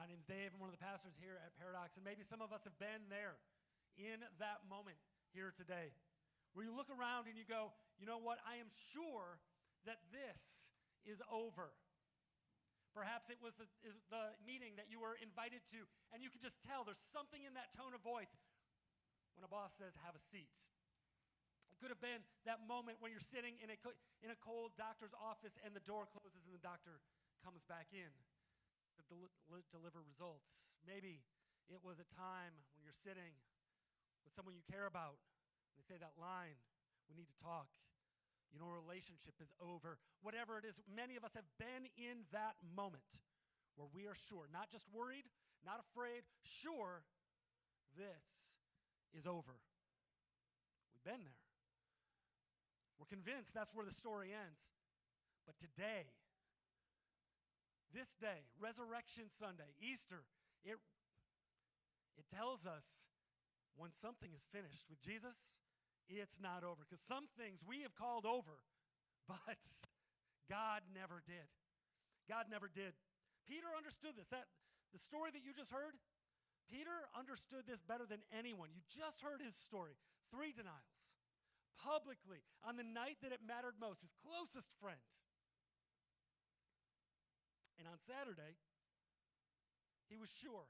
My name's Dave. I'm one of the pastors here at Paradox, and maybe some of us have been there in that moment here today, where you look around and you go, you know what, I am sure that this is over. Perhaps it was the meeting that you were invited to, and you could just tell there's something in that tone of voice when a boss says, have a seat. It could have been that moment when you're sitting in a cold doctor's office and the door closes and the doctor comes back in to deliver results. Maybe it was a time when you're sitting with someone you care about and they say that line, we need to talk. You know, a relationship is over. Whatever it is, many of us have been in that moment where we are sure, not just worried, not afraid, sure this is over. We've been there. We're convinced that's where the story ends. But today, this day, Resurrection Sunday, Easter, it tells us when something is finished with Jesus, it's not over. Because some things we have called over, but God never did. God never did. Peter understood this. The story that you just heard, Peter understood this better than anyone. You just heard his story. 3 denials. Publicly, on the night that it mattered most, his closest friend. And on Saturday, he was sure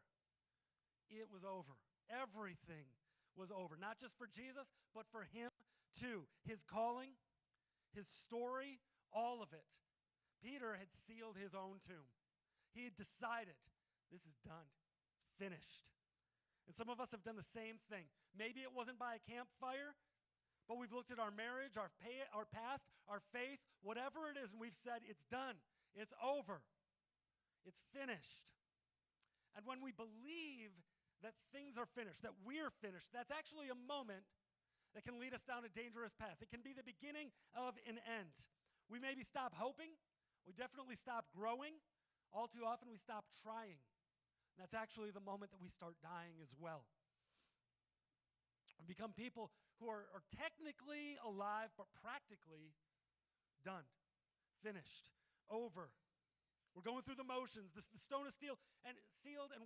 it was over. Everything was over. Not just for Jesus, but for him too. His calling, his story, all of it. Peter had sealed his own tomb. He had decided, this is done. It's finished. And some of us have done the same thing. Maybe it wasn't by a campfire, but we've looked at our marriage, our past, our faith, whatever it is, and we've said, it's done. It's over. It's finished. And when we believe that things are finished, that we're finished, that's actually a moment that can lead us down a dangerous path. It can be the beginning of an end. We maybe stop hoping. We definitely stop growing. All too often we stop trying. And that's actually the moment that we start dying as well. We become people who are technically alive, but practically done, finished, over. We're going through the motions. The stone is sealed, and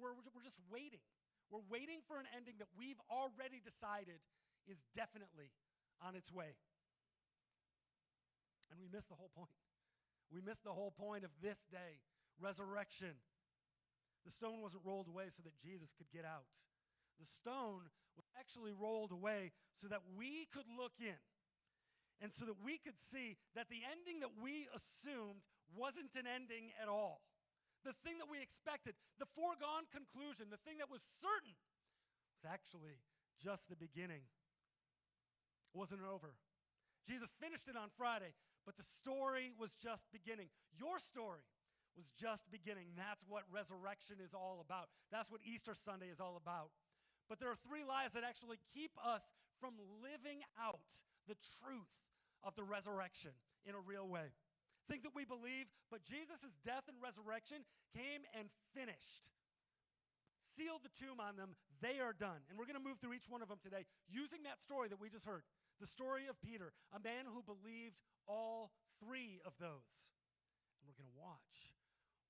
we're just waiting. We're waiting for an ending that we've already decided is definitely on its way. And we miss the whole point. We miss the whole point of this day, resurrection. The stone wasn't rolled away so that Jesus could get out. The stone was actually rolled away so that we could look in and so that we could see that the ending that we assumed wasn't an ending at all. The thing that we expected, the foregone conclusion, the thing that was certain, was actually just the beginning. It wasn't over. Jesus finished it on Friday, but the story was just beginning. Your story was just beginning. That's what resurrection is all about. That's what Easter Sunday is all about. But there are 3 lies that actually keep us from living out the truth of the resurrection in a real way. Things that we believe, but Jesus' death and resurrection came and finished. Sealed the tomb on them. They are done. And we're going to move through each one of them today using that story that we just heard. The story of Peter, a man who believed all 3 of those. And we're going to watch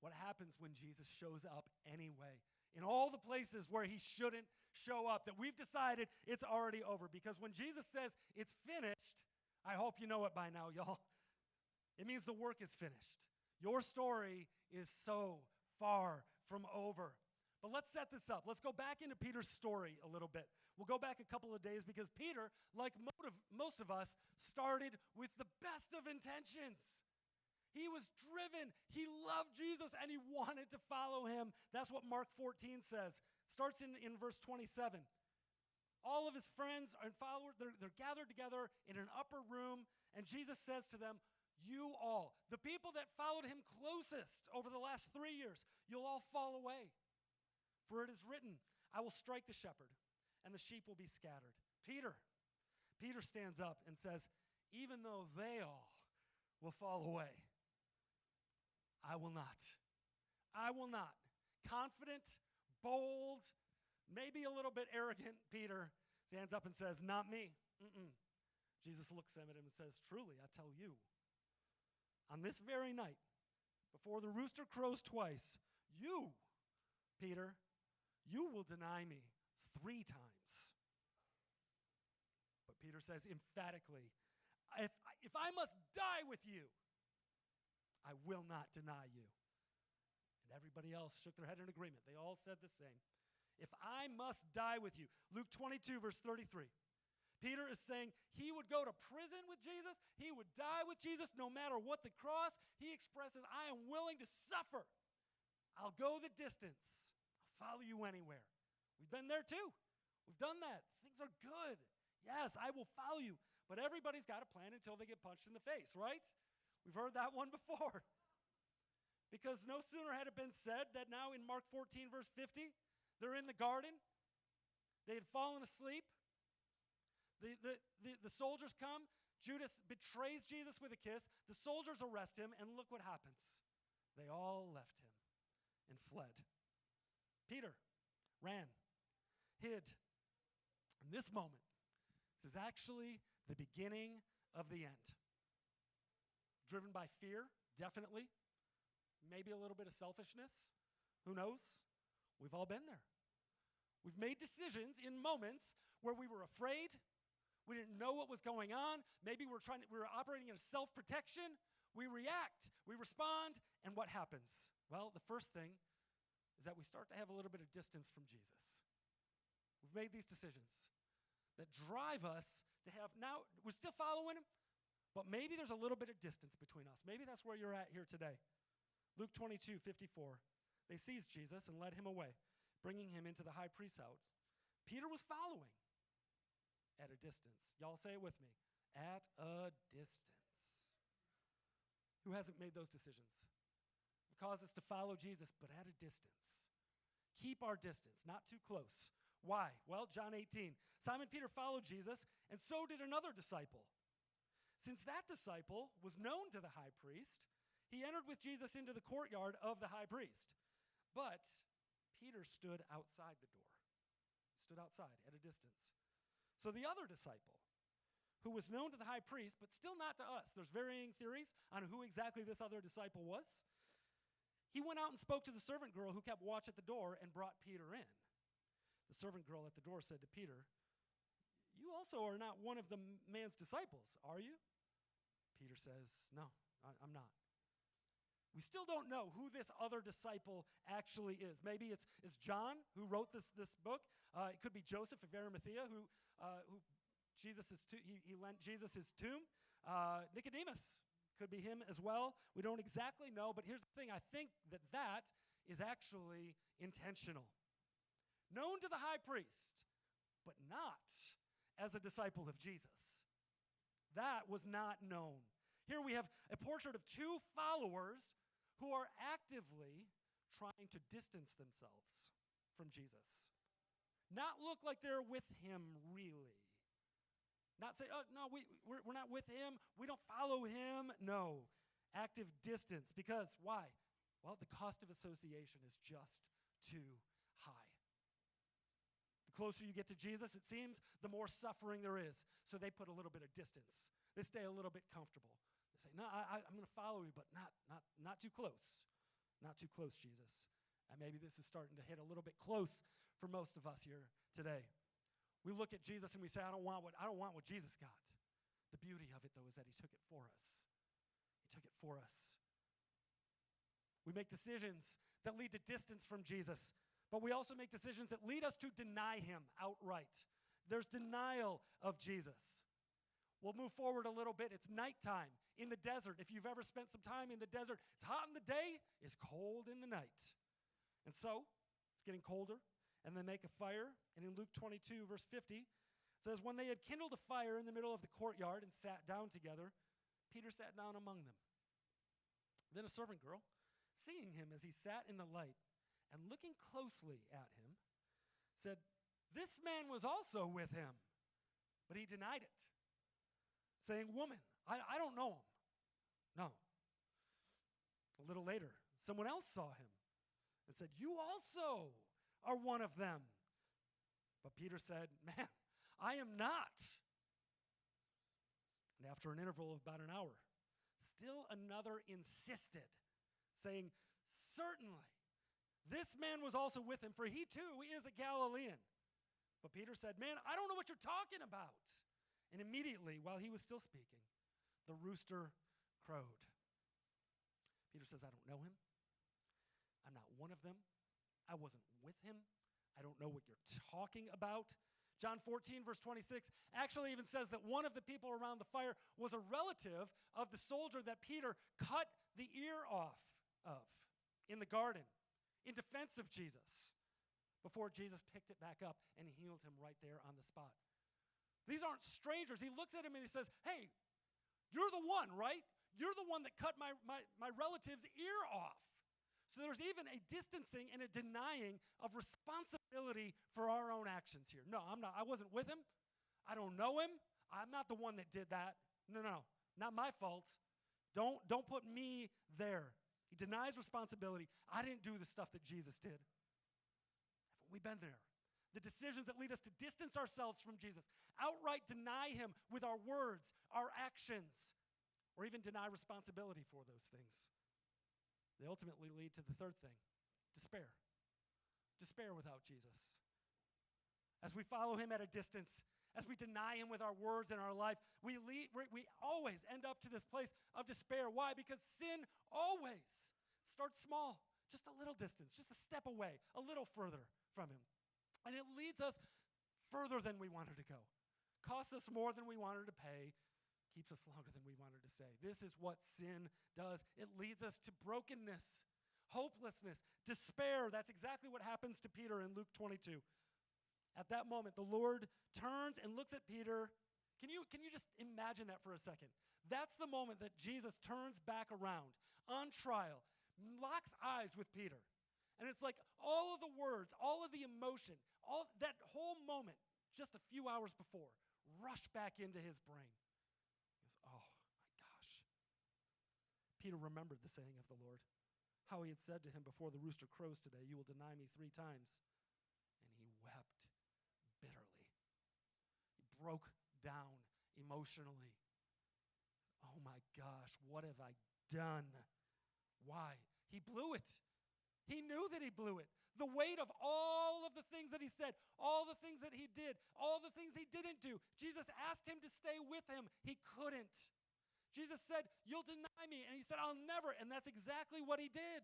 what happens when Jesus shows up anyway. In all the places where he shouldn't show up, that we've decided it's already over. Because when Jesus says it's finished, I hope you know it by now, y'all. It means the work is finished. Your story is so far from over. But let's set this up. Let's go back into Peter's story a little bit. We'll go back a couple of days because Peter, like most of us, started with the best of intentions. He was driven. He loved Jesus, and he wanted to follow him. That's what Mark 14 says. It starts in verse 27. All of his friends and followers, they're gathered together in an upper room, and Jesus says to them, you all, the people that followed him closest over the last 3 years, you'll all fall away. For it is written, I will strike the shepherd, and the sheep will be scattered. Peter stands up and says, even though they all will fall away, I will not. I will not. Confident, bold, maybe a little bit arrogant Peter stands up and says, not me. Jesus looks at him and says, truly, I tell you, on this very night, before the rooster crows twice, you Peter, you will deny me 3 times. But Peter says emphatically, if I must die with you, I will not deny you. And everybody else shook their head in agreement. They all said the same. If I must die with you. Luke 22, verse 33. Peter is saying he would go to prison with Jesus. He would die with Jesus no matter what the cross. He expresses, I am willing to suffer. I'll go the distance. I'll follow you anywhere. We've been there too. We've done that. Things are good. Yes, I will follow you. But everybody's got a plan until they get punched in the face, right? We've heard that one before. Because no sooner had it been said that now in Mark 14, verse 50, they're in the garden. They had fallen asleep. The soldiers come. Judas betrays Jesus with a kiss. The soldiers arrest him, and look what happens. They all left him and fled. Peter ran, hid. In this moment, this is actually the beginning of the end. Driven by fear, definitely. Maybe a little bit of selfishness. Who knows? We've all been there. We've made decisions in moments where we were afraid. We didn't know what was going on. Maybe we were operating in self-protection. We react, we respond, and what happens? Well, the first thing is that we start to have a little bit of distance from Jesus. We've made these decisions that drive us to have, now we're still following him, but maybe there's a little bit of distance between us. Maybe that's where you're at here today. Luke 22, 54. They seized Jesus and led him away, bringing him into the high priest's house. Peter was following at a distance. Y'all say it with me. At a distance. Who hasn't made those decisions? It caused us to follow Jesus, but at a distance. Keep our distance, not too close. Why? Well, John 18. Simon Peter followed Jesus, and so did another disciple. Since that disciple was known to the high priest, he entered with Jesus into the courtyard of the high priest. But Peter stood outside the door. Stood outside at a distance. So the other disciple, who was known to the high priest, but still not to us, there's varying theories on who exactly this other disciple was. He went out and spoke to the servant girl who kept watch at the door and brought Peter in. The servant girl at the door said to Peter, you also are not one of the man's disciples, are you? Peter says, no, I'm not. We still don't know who this other disciple actually is. Maybe it's John who wrote this book. It could be Joseph of Arimathea who he lent Jesus his tomb. Nicodemus could be him as well. We don't exactly know, but here's the thing. I think that is actually intentional. Known to the high priest, but not as a disciple of Jesus. That was not known. Here we have a portrait of 2 followers who are actively trying to distance themselves from Jesus. Not look like they're with him, really. Not say, oh, no, we're not with him. We don't follow him. No. Active distance. Because why? Well, the cost of association is just too high. The closer you get to Jesus, it seems, the more suffering there is. So they put a little bit of distance. They stay a little bit comfortable. They say, no, I'm going to follow you, but not too close. Not too close, Jesus. And maybe this is starting to hit a little bit close for most of us here today. We look at Jesus and we say, I don't want what Jesus got. The beauty of it, though, is that he took it for us. He took it for us. We make decisions that lead to distance from Jesus, but we also make decisions that lead us to deny him outright. There's denial of Jesus. We'll move forward a little bit. It's nighttime in the desert. If you've ever spent some time in the desert, it's hot in the day, it's cold in the night. And so, it's getting colder, and they make a fire. And in Luke 22, verse 50, it says, when they had kindled a fire in the middle of the courtyard and sat down together, Peter sat down among them. Then a servant girl, seeing him as he sat in the light and looking closely at him, said, this man was also with him. But he denied it, saying, woman, I don't know him. No. A little later, someone else saw him and said, you also are one of them. But Peter said, man, I am not. And after an interval of about an hour, still another insisted, saying, certainly, This man was also with him, for he too is a Galilean. But Peter said, man, I don't know what you're talking about. And immediately, while he was still speaking, the rooster crowed. Peter says, I don't know him. I'm not one of them. I wasn't with him. I don't know what you're talking about. John 14, verse 26, actually even says that one of the people around the fire was a relative of the soldier that Peter cut the ear off of in the garden in defense of Jesus before Jesus picked it back up and healed him right there on the spot. These aren't strangers. He looks at him and he says, hey, you're the one, right? You're the one that cut my relative's ear off. So there's even a distancing and a denying of responsibility for our own actions here. No, I'm not. I wasn't with him. I don't know him. I'm not the one that did that. No, not my fault. Don't put me there. He denies responsibility. I didn't do the stuff that Jesus did. Haven't we been there? The decisions that lead us to distance ourselves from Jesus, outright deny him with our words, our actions, or even deny responsibility for those things. They ultimately lead to the third thing, despair. Despair without Jesus. As we follow him at a distance, as we deny him with our words and our life, we always end up to this place of despair. Why? Because sin always starts small, just a little distance, just a step away, a little further from him. And it leads us further than we wanted to go. Costs us more than we wanted to pay, keeps us longer than we wanted to stay. This is what sin does. It leads us to brokenness, hopelessness, despair. That's exactly what happens to Peter in Luke 22. At that moment, the Lord turns and looks at Peter. Can you just imagine that for a second? That's the moment that Jesus turns back around on trial, locks eyes with Peter. And it's like all of the words, all of the emotion, all that whole moment, just a few hours before, rush back into his brain. He goes, oh my gosh. Peter remembered the saying of the Lord, how he had said to him before the rooster crows today, you will deny me 3 times. And he wept bitterly. He broke down emotionally. Oh my gosh, what have I done? Why? He blew it. He knew that he blew it. The weight of all of the things that he said, all the things that he did, all the things he didn't do. Jesus asked him to stay with him. He couldn't. Jesus said, you'll deny me. And he said, I'll never. And that's exactly what he did.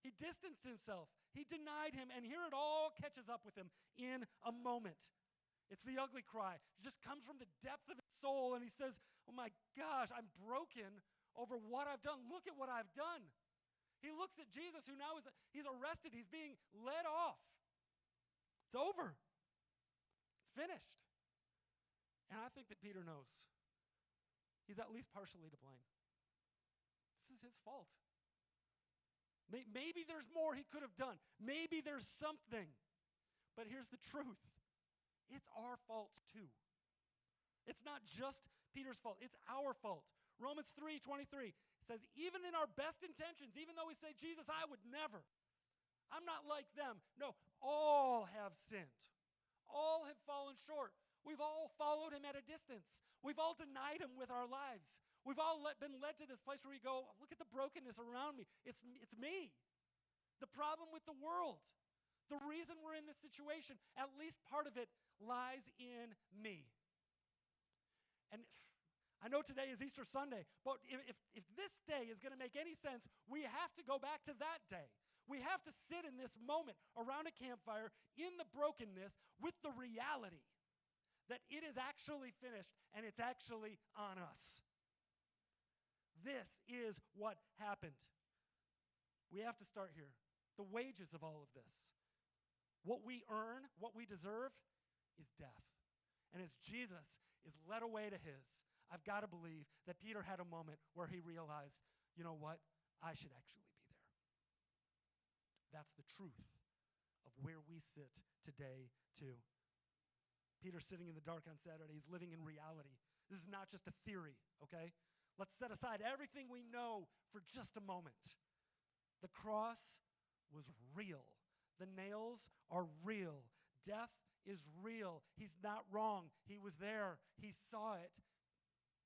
He distanced himself. He denied him. And here it all catches up with him in a moment. It's the ugly cry. It just comes from the depth of his soul. And he says, oh my gosh, I'm broken over what I've done. Look at what I've done. He looks at Jesus, who now he's arrested. He's being led off. It's over. It's finished. And I think that Peter knows he's at least partially to blame. This is his fault. Maybe there's more he could have done. Maybe there's something. But here's the truth. It's our fault too. It's not just Peter's fault. It's our fault. Romans 3:23 says, even in our best intentions, even though we say, Jesus, I would never. I'm not like them. No, all have sinned. All have fallen short. We've all followed him at a distance. We've all denied him with our lives. We've all been led to this place where we go, look at the brokenness around me. It's me. The problem with the world. The reason we're in this situation, at least part of it lies in me. And I know today is Easter Sunday, but if this day is going to make any sense, we have to go back to that day. We have to sit in this moment around a campfire in the brokenness with the reality that it is actually finished and it's actually on us. This is what happened. We have to start here. The wages of all of this, what we earn, what we deserve, is death. And as Jesus is led away to his, I've got to believe that Peter had a moment where he realized, you know what? I should actually be there. That's the truth of where we sit today, too. Peter's sitting in the dark on Saturday. He's living in reality. This is not just a theory, okay? Let's set aside everything we know for just a moment. The cross was real. The nails are real. Death is real. He's not wrong. He was there. He saw it.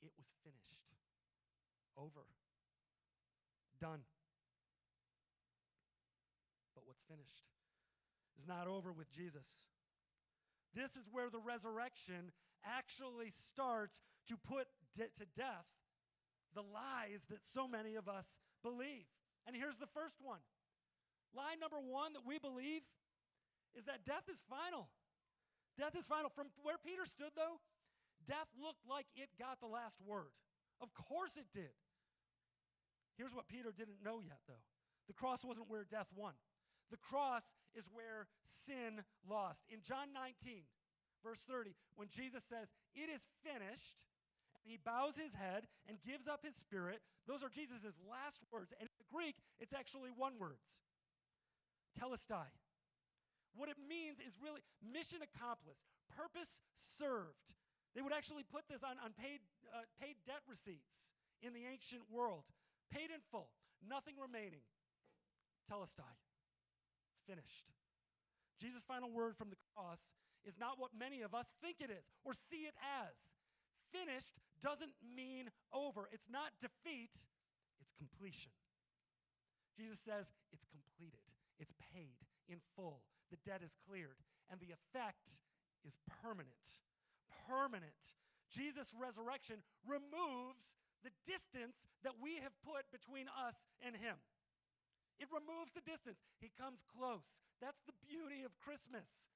It was finished. Over. Done. finished. It's not over with Jesus. This is where the resurrection actually starts to put to death the lies that so many of us believe. And here's the first one. Lie number one that we believe is that death is final. Death is final. From where Peter stood, though, death looked like it got the last word. Of course it did. Here's what Peter didn't know yet, though. The cross wasn't where death won. The cross is where sin lost. In John 19, verse 30, when Jesus says, "It is finished," and he bows his head and gives up his spirit, those are Jesus' last words. And in the Greek, it's actually one word. Telestai. What it means is really mission accomplished, purpose served. They would actually put this on paid debt receipts in the ancient world. Paid in full, nothing remaining. Telestai. It's finished. Jesus' final word from the cross is not what many of us think it is or see it as. Finished doesn't mean over. It's not defeat, it's completion. Jesus says it's completed. It's paid in full. The debt is cleared. And the effect is permanent. Permanent. Jesus' resurrection removes the distance that we have put between us and him. It removes the distance. He comes close. That's the beauty of Christmas.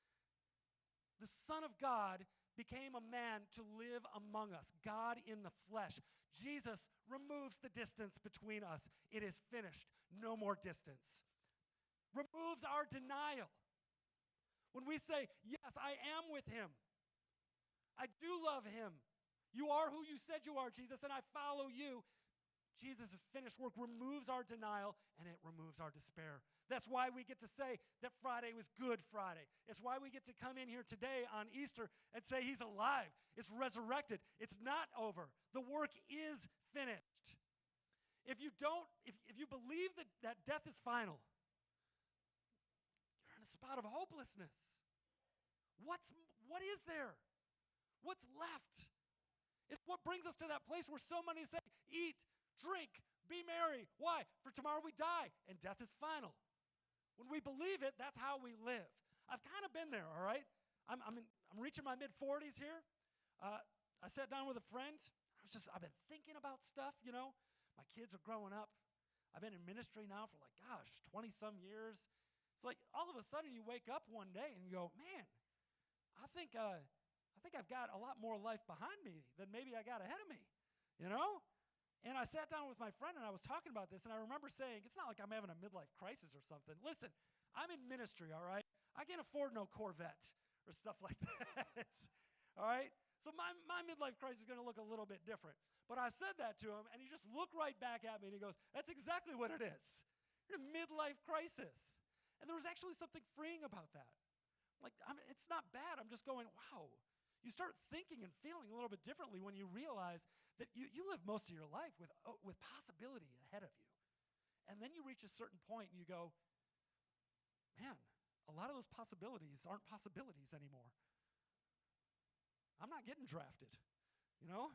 The Son of God became a man to live among us, God in the flesh. Jesus removes the distance between us. It is finished. No more distance. Removes our denial. When we say, yes, I am with him. I do love him. You are who you said you are, Jesus, and I follow you. Jesus' finished work removes our denial, and it removes our despair. That's why we get to say that Friday was Good Friday. It's why we get to come in here today on Easter and say he's alive. It's resurrected. It's not over. The work is finished. If you believe that death is final, you're in a spot of hopelessness. What is there? What's left? It's what brings us to that place where so many say, eat, drink, be merry. Why? For tomorrow we die, and death is final. When we believe it, that's how we live. I've kind of been there, all right? I'm reaching my mid-40s here. I sat down with a friend. I've been thinking about stuff, you know. My kids are growing up. I've been in ministry now for 20-some years. It's like all of a sudden you wake up one day and you go, man, I think I've got a lot more life behind me than maybe I got ahead of me, you know? And I sat down with my friend and I was talking about this, and I remember saying, it's not like I'm having a midlife crisis or something. Listen, I'm in ministry, all right? I can't afford no Corvette or stuff like that, all right? So my midlife crisis is going to look a little bit different. But I said that to him, and he just looked right back at me, and he goes, that's exactly what it is. You're in a midlife crisis. And there was actually something freeing about that. It's not bad. I'm just going, wow. You start thinking and feeling a little bit differently when you realize that you live most of your life with possibility ahead of you. And then you reach a certain point and you go, man, a lot of those possibilities aren't possibilities anymore. I'm not getting drafted, you know?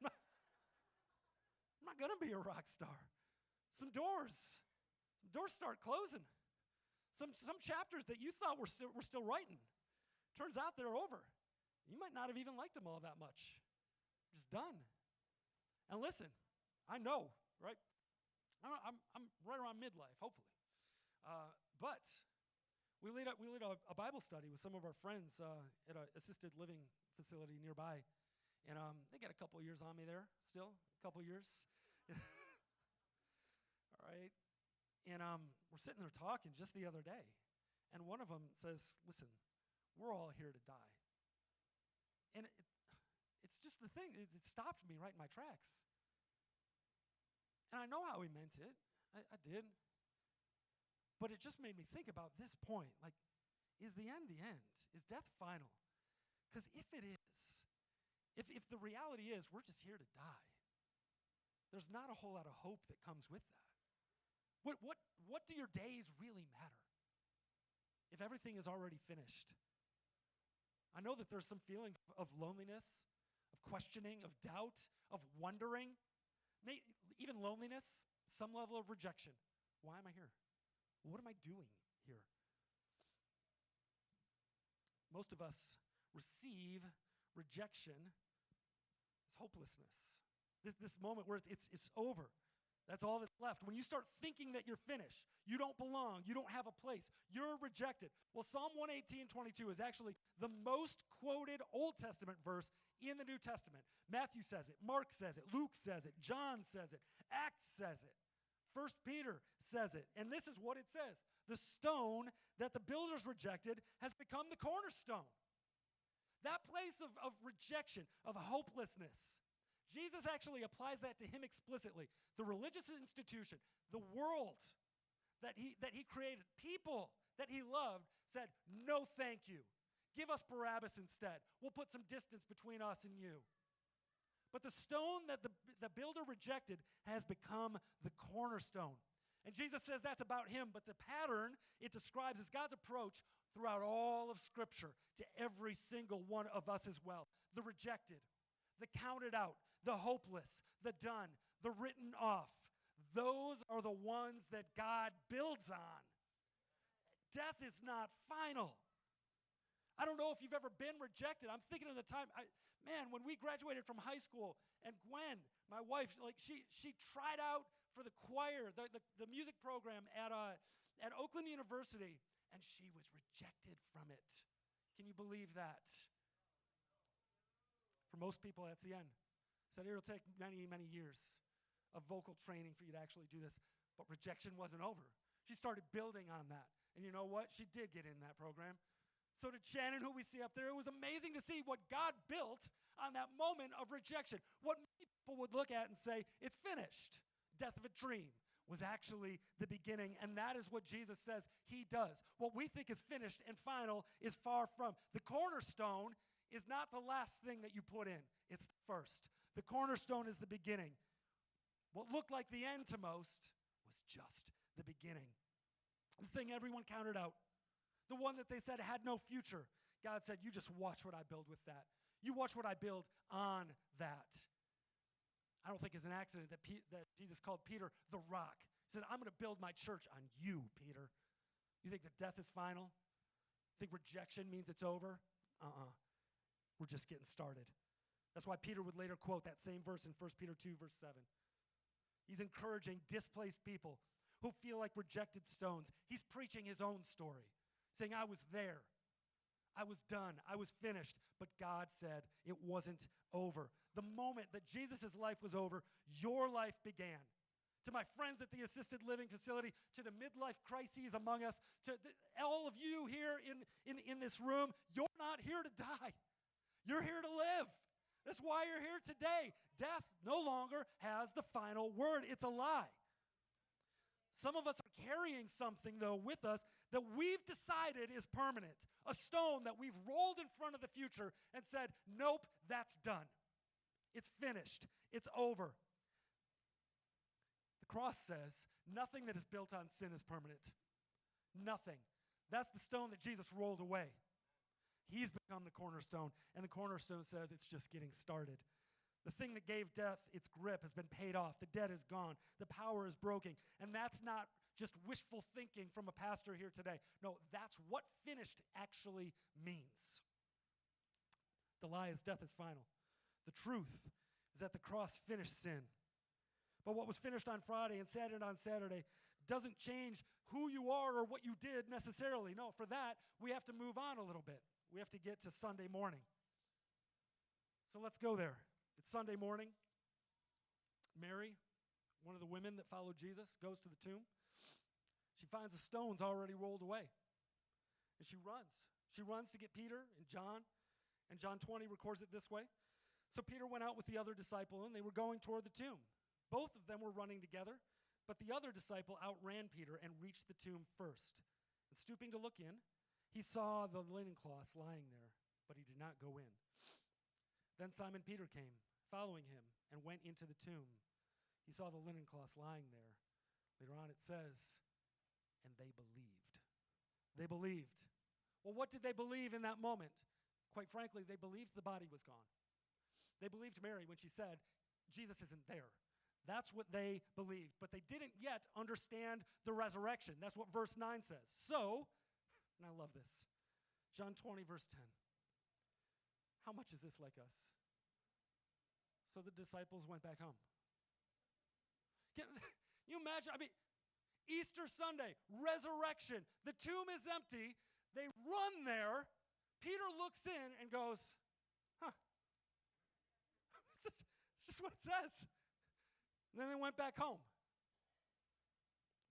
I'm not going to be a rock star. Some doors start closing. Some chapters that you thought were still writing, turns out they're over. You might not have even liked them all that much. Just done. And listen, I know, right? I'm right around midlife, hopefully. But we lead a Bible study with some of our friends at an assisted living facility nearby. And they got a couple years on me there still, a couple years. All right. And we're sitting there talking just the other day. And one of them says, listen, we're all here to die. And it's just the thing. It stopped me right in my tracks. And I know how he meant it. I did. But it just made me think about this point. Like, is the end the end? Is death final? Because if it is, if the reality is we're just here to die, there's not a whole lot of hope that comes with that. What do your days really matter if everything is already finished? I know that there's some feelings of loneliness, of questioning, of doubt, of wondering, even loneliness, some level of rejection. Why am I here? What am I doing here. Most of us receive rejection as hopelessness. This moment where it's over. That's all that's left. When you start thinking that you're finished, you don't belong, you don't have a place, you're rejected. Well, Psalm 118:22 is actually the most quoted Old Testament verse in the New Testament. Matthew says it, Mark says it, Luke says it, John says it, Acts says it, 1 Peter says it. And this is what it says: the stone that the builders rejected has become the cornerstone. That place of rejection, of hopelessness, Jesus actually applies that to him explicitly. The religious institution, the world that he created, people that he loved, said, no thank you. Give us Barabbas instead. We'll put some distance between us and you. But the stone that the builder rejected has become the cornerstone. And Jesus says that's about him, but the pattern it describes is God's approach throughout all of Scripture to every single one of us as well. The rejected, the counted out, the hopeless, the done, the written off. Those are the ones that God builds on. Death is not final. I don't know if you've ever been rejected. I'm thinking of the time, when we graduated from high school, and Gwen, my wife, she tried out for the choir, the music program at Oakland University, and she was rejected from it. Can you believe that? For most people, that's the end. Said it'll take many, many years of vocal training for you to actually do this. But rejection wasn't over. She started building on that. And you know what? She did get in that program. So did Shannon, who we see up there. It was amazing to see what God built on that moment of rejection. What many people would look at and say, it's finished. Death of a dream was actually the beginning. And that is what Jesus says he does. What we think is finished and final is far from. The cornerstone is not the last thing that you put in. It's the first. The cornerstone is the beginning. What looked like the end to most was just the beginning. The thing everyone counted out. The one that they said had no future. God said, you just watch what I build with that. You watch what I build on that. I don't think it's an accident that Jesus called Peter the rock. He said, I'm going to build my church on you, Peter. You think that death is final? Think rejection means it's over? We're just getting started. That's why Peter would later quote that same verse in 1 Peter 2, verse 7. He's encouraging displaced people who feel like rejected stones. He's preaching his own story, saying, I was there. I was done. I was finished. But God said it wasn't over. The moment that Jesus' life was over, your life began. To my friends at the assisted living facility, to the midlife crises among us, to all of you here in this room, you're not here to die. You're here to live. That's why you're here today. Death no longer has the final word. It's a lie. Some of us are carrying something, though, with us that we've decided is permanent. A stone that we've rolled in front of the future and said, nope, that's done. It's finished. It's over. The cross says nothing that is built on sin is permanent. Nothing. That's the stone that Jesus rolled away. He's become the cornerstone, and the cornerstone says it's just getting started. The thing that gave death its grip has been paid off. The debt is gone. The power is broken. And that's not just wishful thinking from a pastor here today. No, that's what finished actually means. The lie is death is final. The truth is that the cross finished sin. But what was finished on Friday and Saturday on Saturday doesn't change who you are or what you did necessarily. No, for that, we have to move on a little bit. We have to get to Sunday morning. So let's go there. It's Sunday morning. Mary, one of the women that followed Jesus, goes to the tomb. She finds the stones already rolled away. And she runs. She runs to get Peter and John. And John 20 records it this way. So Peter went out with the other disciple, and they were going toward the tomb. Both of them were running together, but the other disciple outran Peter and reached the tomb first. And stooping to look in, he saw the linen cloths lying there, but he did not go in. Then Simon Peter came, following him, and went into the tomb. He saw the linen cloths lying there. Later on it says, and they believed. They believed. Well, what did they believe in that moment? Quite frankly, they believed the body was gone. They believed Mary when she said, Jesus isn't there. That's what they believed. But they didn't yet understand the resurrection. That's what verse 9 says. So, and I love this, John 20, verse 10. How much is this like us? So the disciples went back home. Can you imagine? I mean, Easter Sunday, resurrection. The tomb is empty. They run there. Peter looks in and goes, huh. It's just what it says. And then they went back home.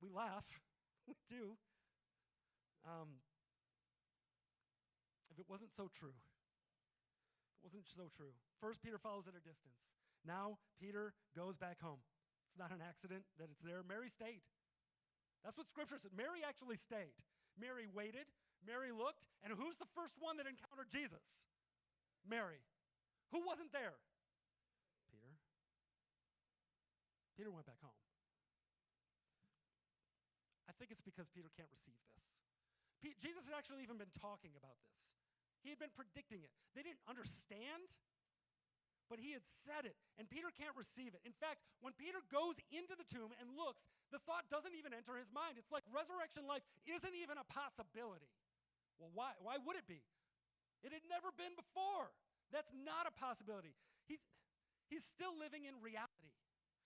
We laugh. We do. If it wasn't so true. It wasn't so true. First, Peter follows at a distance. Now, Peter goes back home. It's not an accident that it's there. Mary stayed. That's what Scripture said. Mary actually stayed. Mary waited. Mary looked. And who's the first one that encountered Jesus? Mary. Who wasn't there? Peter. Peter went back home. I think it's because Peter can't receive this. Jesus had actually even been talking about this. He had been predicting it. They didn't understand, but he had said it, and Peter can't receive it. In fact, when Peter goes into the tomb and looks, the thought doesn't even enter his mind. It's like resurrection life isn't even a possibility. Well, why? Why would it be? It had never been before. That's not a possibility. He's still living in reality.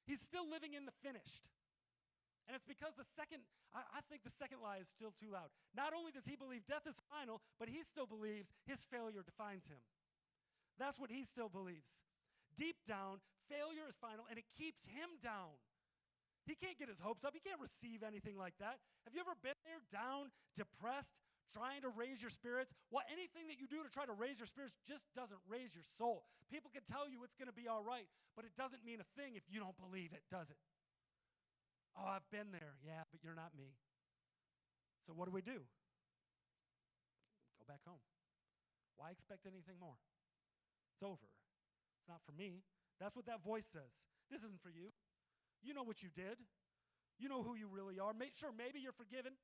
He's still living in the finished. And it's because I think the second lie is still too loud. Not only does he believe death is final, but he still believes his failure defines him. That's what he still believes. Deep down, failure is final, and it keeps him down. He can't get his hopes up. He can't receive anything like that. Have you ever been there, down, depressed, trying to raise your spirits? Well, anything that you do to try to raise your spirits just doesn't raise your soul. People can tell you it's going to be all right, but it doesn't mean a thing if you don't believe it, does it? Oh, I've been there. Yeah, but you're not me. So what do? Go back home. Why expect anything more? It's over. It's not for me. That's what that voice says. This isn't for you. You know what you did. You know who you really are. Sure, maybe you're forgiven,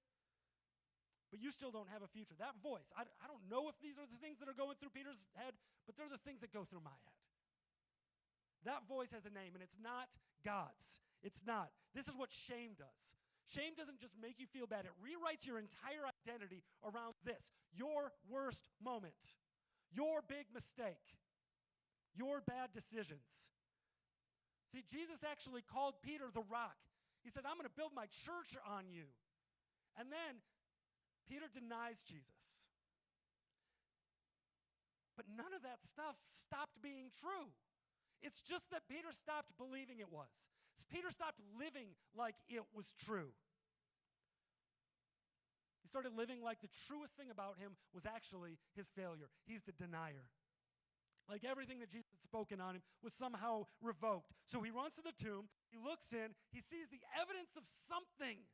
but you still don't have a future. That voice, I don't know if these are the things that are going through Peter's head, but they're the things that go through my head. That voice has a name, and it's not God's. It's not. This is what shame does. Shame doesn't just make you feel bad. It rewrites your entire identity around this, your worst moment, your big mistake, your bad decisions. See, Jesus actually called Peter the rock. He said, I'm going to build my church on you. And then Peter denies Jesus. But none of that stuff stopped being true. It's just that Peter stopped believing it was. Peter stopped living like it was true. He started living like the truest thing about him was actually his failure. He's the denier. Like everything that Jesus had spoken on him was somehow revoked. So he runs to the tomb, he looks in, he sees the evidence of something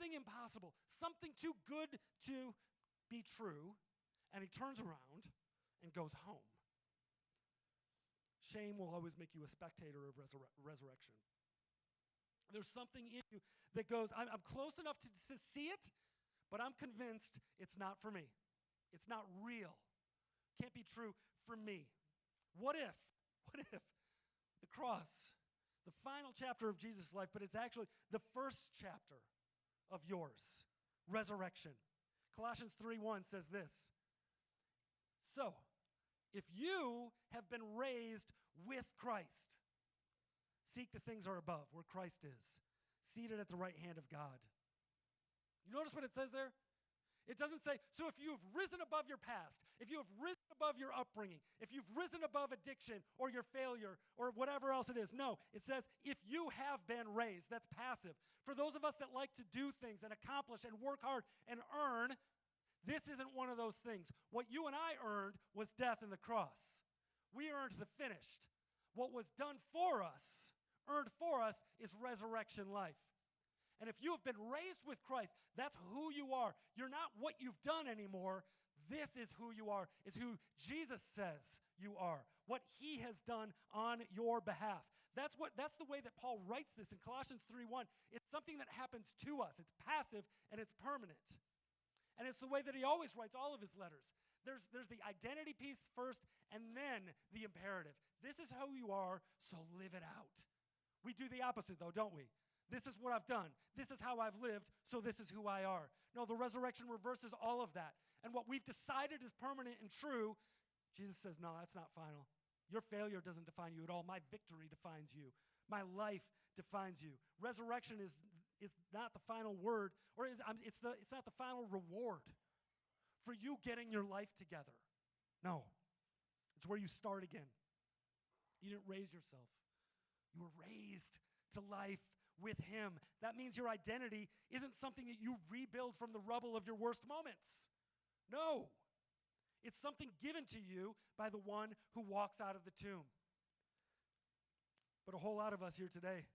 impossible, something too good to be true, and he turns around and goes home. Shame will always make you a spectator of resurrection. There's something in you that goes, I'm close enough to see it, but I'm convinced it's not for me. It's not real. Can't be true for me. What if the cross, the final chapter of Jesus' life, but it's actually the first chapter of yours, resurrection. Colossians 3:1 says this, so, if you have been raised with Christ, seek the things are above, where Christ is, seated at the right hand of God. You notice what it says there? It doesn't say, so if you have risen above your past, if you have risen above your upbringing, if you've risen above addiction or your failure or whatever else it is. No, it says, if you have been raised. That's passive. For those of us that like to do things and accomplish and work hard and earn, this isn't one of those things. What you and I earned was death and the cross. We earned the finished. What was done for us, earned for us, is resurrection life. And if you have been raised with Christ, that's who you are. You're not what you've done anymore. This is who you are. It's who Jesus says you are. What he has done on your behalf. That's the way that Paul writes this in Colossians 3:1. It's something that happens to us. It's passive and it's permanent. And it's the way that he always writes all of his letters. There's the identity piece first and then the imperative. This is who you are, so live it out. We do the opposite, though, don't we? This is what I've done. This is how I've lived, so this is who I are. No, the resurrection reverses all of that. And what we've decided is permanent and true, Jesus says, no, that's not final. Your failure doesn't define you at all. My victory defines you. My life defines you. Resurrection is not the final word, or it's not the final reward for you getting your life together. No, it's where you start again. You didn't raise yourself. You were raised to life with him. That means your identity isn't something that you rebuild from the rubble of your worst moments. No. It's something given to you by the one who walks out of the tomb. But a whole lot of us here today,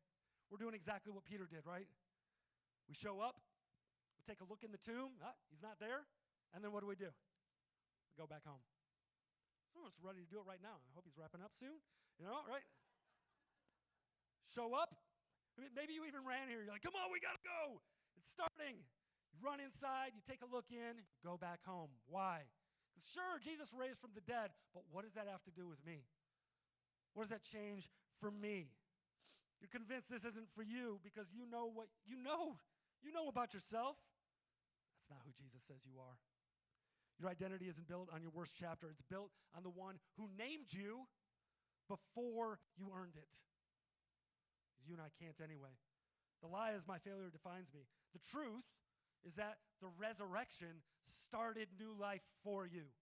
we're doing exactly what Peter did, right? We show up, we take a look in the tomb, he's not there, and then what do? We go back home. Some of us are ready to do it right now. I hope he's wrapping up soon, right? Show up. Maybe you even ran here. You're like, come on, we got to go. It's starting. You run inside, you take a look in, go back home. Why? Sure, Jesus raised from the dead, but what does that have to do with me? What does that change for me? You're convinced this isn't for you because you know what you know. You know about yourself. That's not who Jesus says you are. Your identity isn't built on your worst chapter. It's built on the one who named you before you earned it. Because you and I can't anyway. The lie is my failure defines me. The truth is that the resurrection started new life for you.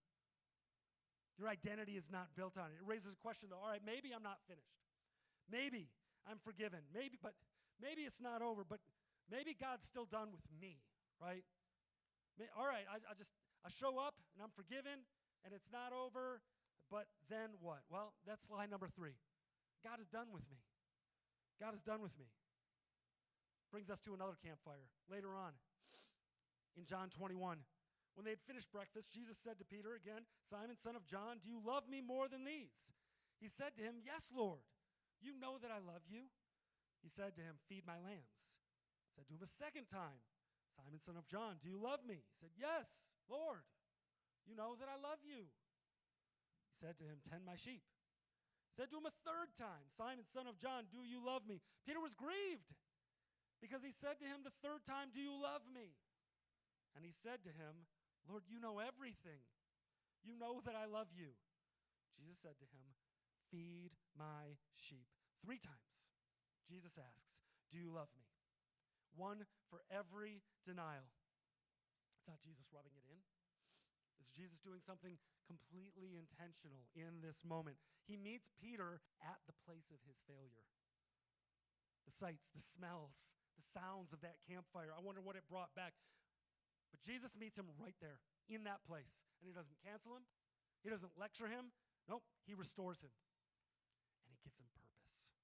Your identity is not built on it. It raises a question, though. All right, maybe I'm not finished. Maybe I'm forgiven. Maybe it's not over, but maybe God's still done with me, right? All right, I show up, and I'm forgiven, and it's not over, but then what? Well, that's lie number 3. God is done with me. God is done with me. Brings us to another campfire later on. In John 21, when they had finished breakfast, Jesus said to Peter again, Simon, son of John, do you love me more than these? He said to him, yes, Lord. You know that I love you. He said to him, feed my lambs. He said to him a second time, Simon, son of John, do you love me? He said, yes, Lord. You know that I love you. He said to him, tend my sheep. He said to him a third time, Simon, son of John, do you love me? Peter was grieved because he said to him the third time, do you love me? And he said to him, Lord, you know everything. You know that I love you. Jesus said to him, feed my sheep. 3 times, Jesus asks, do you love me? One for every denial. It's not Jesus rubbing it in. It's Jesus doing something completely intentional in this moment. He meets Peter at the place of his failure. The sights, the smells, the sounds of that campfire. I wonder what it brought back. But Jesus meets him right there in that place. And he doesn't cancel him. He doesn't lecture him. Nope, he restores him. And he gives him purpose.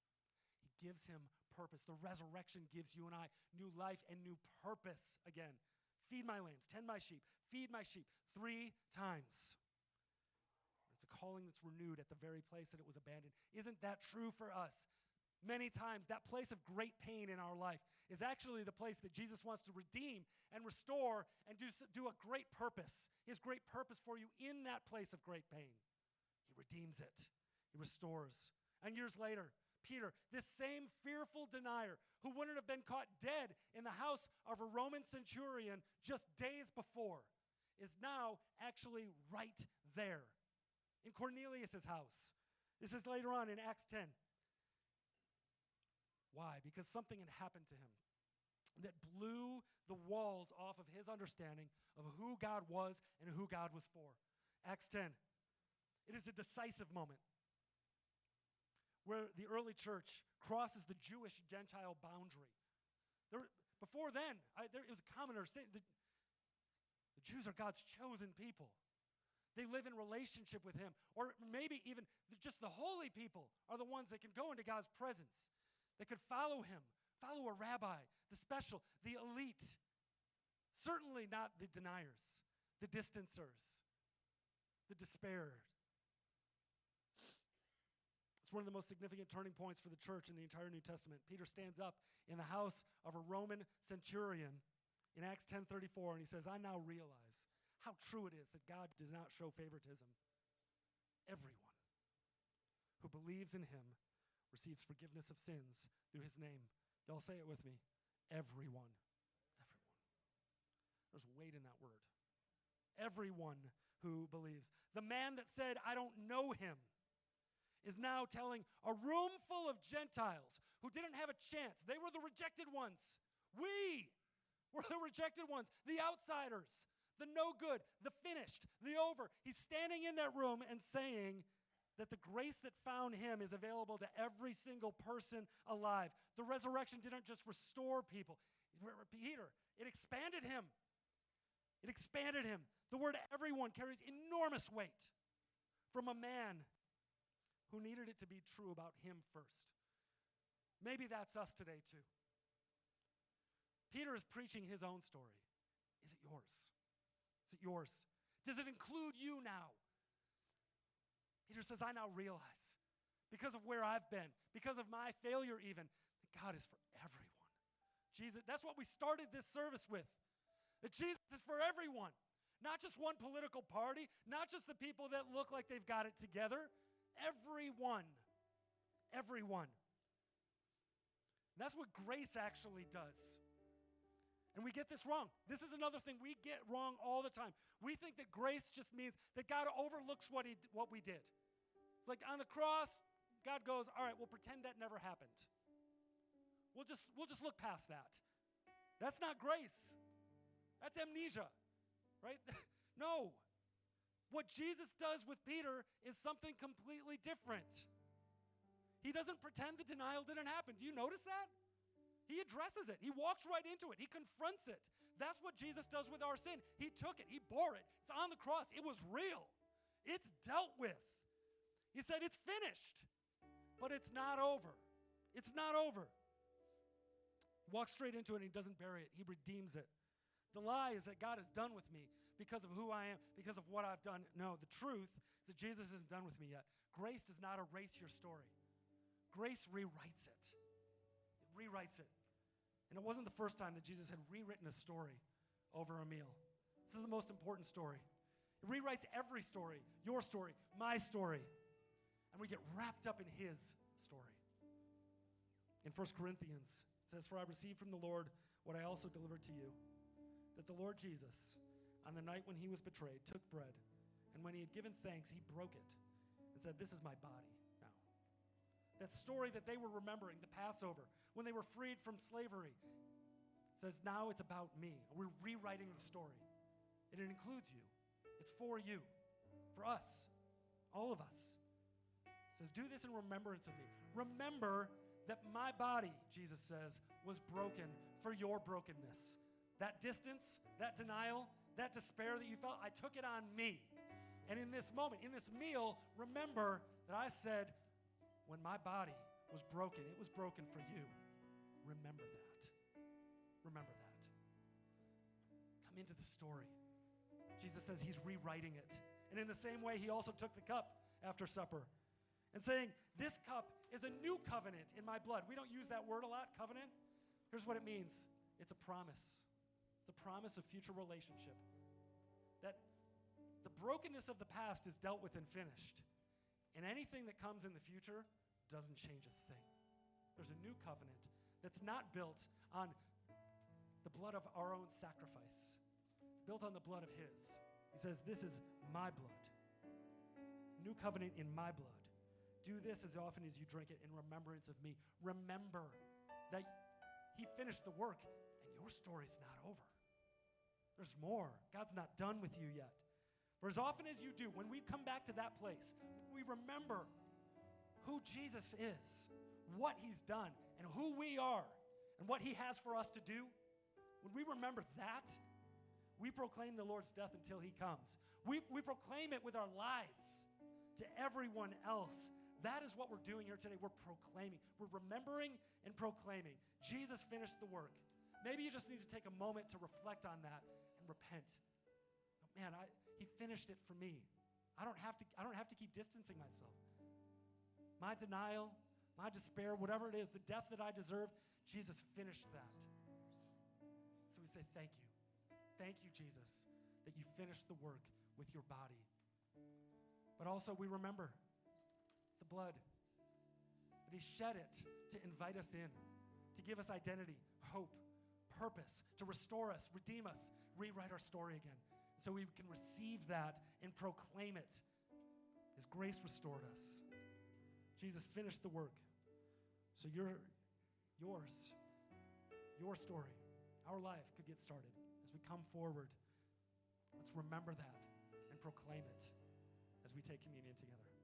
He gives him purpose. The resurrection gives you and I new life and new purpose again. Feed my lambs, tend my sheep, feed my sheep 3 times. It's a calling that's renewed at the very place that it was abandoned. Isn't that true for us? Many times, that place of great pain in our life is actually the place that Jesus wants to redeem and restore and do a great purpose. He has great purpose for you in that place of great pain. He redeems it. He restores. And years later, Peter, this same fearful denier who wouldn't have been caught dead in the house of a Roman centurion just days before, is now actually right there in Cornelius' house. This is later on in Acts 10. Why? Because something had happened to him that blew the walls off of his understanding of who God was and who God was for. Acts 10. It is a decisive moment where the early church crosses the Jewish-Gentile boundary. Before then, it was a common understanding. The Jews are God's chosen people. They live in relationship with him. Or maybe even just the holy people are the ones that can go into God's presence. They could follow him, follow a rabbi, the special, the elite. Certainly not the deniers, the distancers, the despaired. It's one of the most significant turning points for the church in the entire New Testament. Peter stands up in the house of a Roman centurion in Acts 10:34, and he says, I now realize how true it is that God does not show favoritism. Everyone, who believes in him receives forgiveness of sins through his name. Y'all say it with me. Everyone. Everyone. There's weight in that word. Everyone who believes. The man that said, I don't know him, is now telling a room full of Gentiles who didn't have a chance. They were the rejected ones. We were the rejected ones, the outsiders, the no good, the finished, the over. He's standing in that room and saying that the grace that found him is available to every single person alive. The resurrection didn't just restore people. Peter, it expanded him. It expanded him. The word everyone carries enormous weight from a man who needed it to be true about him first. Maybe that's us today too. Peter is preaching his own story. Is it yours? Is it yours? Does it include you now? Peter says, I now realize, because of where I've been, because of my failure even, that God is for everyone. Jesus, that's what we started this service with. That Jesus is for everyone. Not just one political party, not just the people that look like they've got it together. Everyone. Everyone. And that's what grace actually does. And we get this wrong. This is another thing we get wrong all the time. We think that grace just means that God overlooks what we did. It's like on the cross, God goes, all right, we'll pretend that never happened. We'll just look past that. That's not grace. That's amnesia, right? No. What Jesus does with Peter is something completely different. He doesn't pretend the denial didn't happen. Do you notice that? He addresses it. He walks right into it. He confronts it. That's what Jesus does with our sin. He took it. He bore it. It's on the cross. It was real. It's dealt with. He said, it's finished. But it's not over. It's not over. He walks straight into it and he doesn't bury it. He redeems it. The lie is that God is done with me because of who I am, because of what I've done. No, the truth is that Jesus isn't done with me yet. Grace does not erase your story. Grace rewrites it. It rewrites it. And it wasn't the first time that Jesus had rewritten a story over a meal. This is the most important story. It rewrites every story, your story, my story. And we get wrapped up in his story. In 1 Corinthians, it says, for I received from the Lord what I also delivered to you, that the Lord Jesus, on the night when he was betrayed, took bread, and when he had given thanks, he broke it and said, this is my body now. That story that they were remembering, the Passover, when they were freed from slavery, says now it's about me. We're rewriting the story. And it includes you. It's for you, for us, all of us. It says, do this in remembrance of me. Remember that my body, Jesus says, was broken for your brokenness. That distance, that denial, that despair that you felt, I took it on me. And in this moment, in this meal, remember that I said, when my body was broken, it was broken for you. Remember that. Remember that. Come into the story. Jesus says he's rewriting it. And in the same way, he also took the cup after supper and saying, this cup is a new covenant in my blood. We don't use that word a lot, covenant. Here's what it means. It's a promise. It's a promise of future relationship. That the brokenness of the past is dealt with and finished. And anything that comes in the future doesn't change a thing. There's a new covenant that's not built on the blood of our own sacrifice. It's built on the blood of his. He says, this is my blood. New covenant in my blood. Do this as often as you drink it in remembrance of me. Remember that he finished the work and your story's not over. There's more. God's not done with you yet. For as often as you do, when we come back to that place, we remember who Jesus is, what he's done, and who we are, and what he has for us to do. When we remember that, we proclaim the Lord's death until he comes. We proclaim it with our lives to everyone else. That is what we're doing here today. We're proclaiming. We're remembering and proclaiming. Jesus finished the work. Maybe you just need to take a moment to reflect on that and repent. Man, he finished it for me. I don't have to keep distancing myself. My denial, my despair, whatever it is, the death that I deserve, Jesus finished that. So we say thank you. Thank you, Jesus, that you finished the work with your body. But also we remember the blood but he shed it to invite us in, to give us identity, hope, purpose, to restore us, redeem us, rewrite our story again, so we can receive that and proclaim it. His grace restored us. Jesus finished the work. So your story, our life could get started. As we come forward, let's remember that and proclaim it as we take communion together.